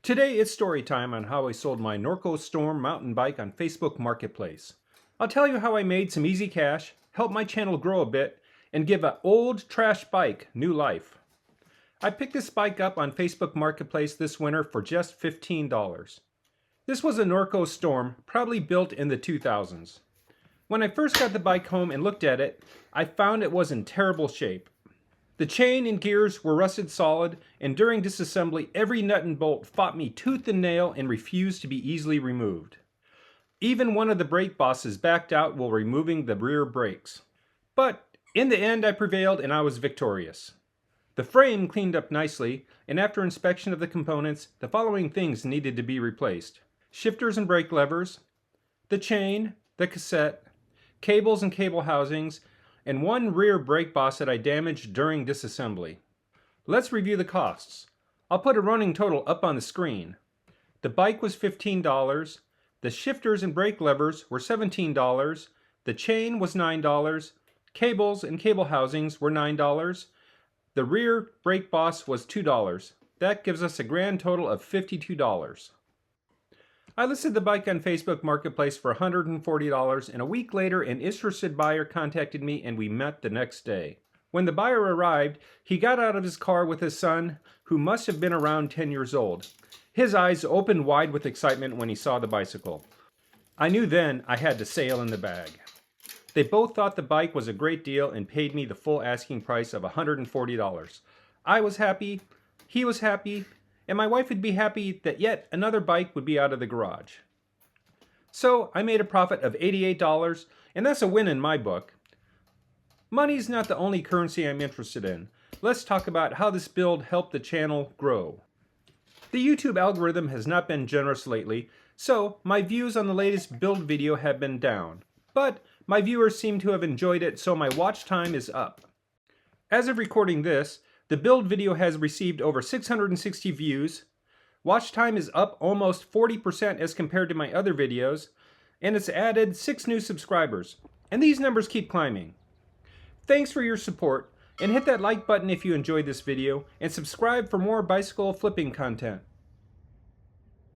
Today it's story time on how I sold my Norco Storm Mountain Bike on Facebook Marketplace. I'll tell you how I made some easy cash, help my channel grow a bit, and give an old trash bike new life. I picked this bike up on Facebook Marketplace this winter for just $15. This was a Norco Storm, probably built in the 2000s. When I first got the bike home and looked at it, I found it was in terrible shape. The chain and gears were rusted solid, and during disassembly, every nut and bolt fought me tooth and nail and refused to be easily removed. Even one of the brake bosses backed out while removing the rear brakes. But in the end, I prevailed and I was victorious. The frame cleaned up nicely, and after inspection of the components, the following things needed to be replaced: shifters and brake levers, the chain, the cassette, cables and cable housings, and one rear brake boss that I damaged during disassembly. Let's review the costs. I'll put a running total up on the screen. The bike was $15, the shifters and brake levers were $17, the chain was $9, cables and cable housings were $9, the rear brake boss was $2. That gives us a grand total of $52. I listed the bike on Facebook Marketplace for $140, and a week later an interested buyer contacted me and we met the next day. When the buyer arrived, he got out of his car with his son, who must have been around 10 years old. His eyes opened wide with excitement when he saw the bicycle. I knew then I had the sale in the bag. They both thought the bike was a great deal and paid me the full asking price of $140. I was happy, he was happy, and my wife would be happy that yet another bike would be out of the garage. So I made a profit of $88, and that's a win in my book. Money's not the only currency I'm interested in. Let's talk about how this build helped the channel grow. The YouTube algorithm has not been generous lately, so my views on the latest build video have been down. But my viewers seem to have enjoyed it, so my watch time is up. As of recording this, the build video has received over 660 views, watch time is up almost 40% as compared to my other videos, and it's added 6 new subscribers, and these numbers keep climbing. Thanks for your support, and hit that like button if you enjoyed this video, and subscribe for more bicycle flipping content.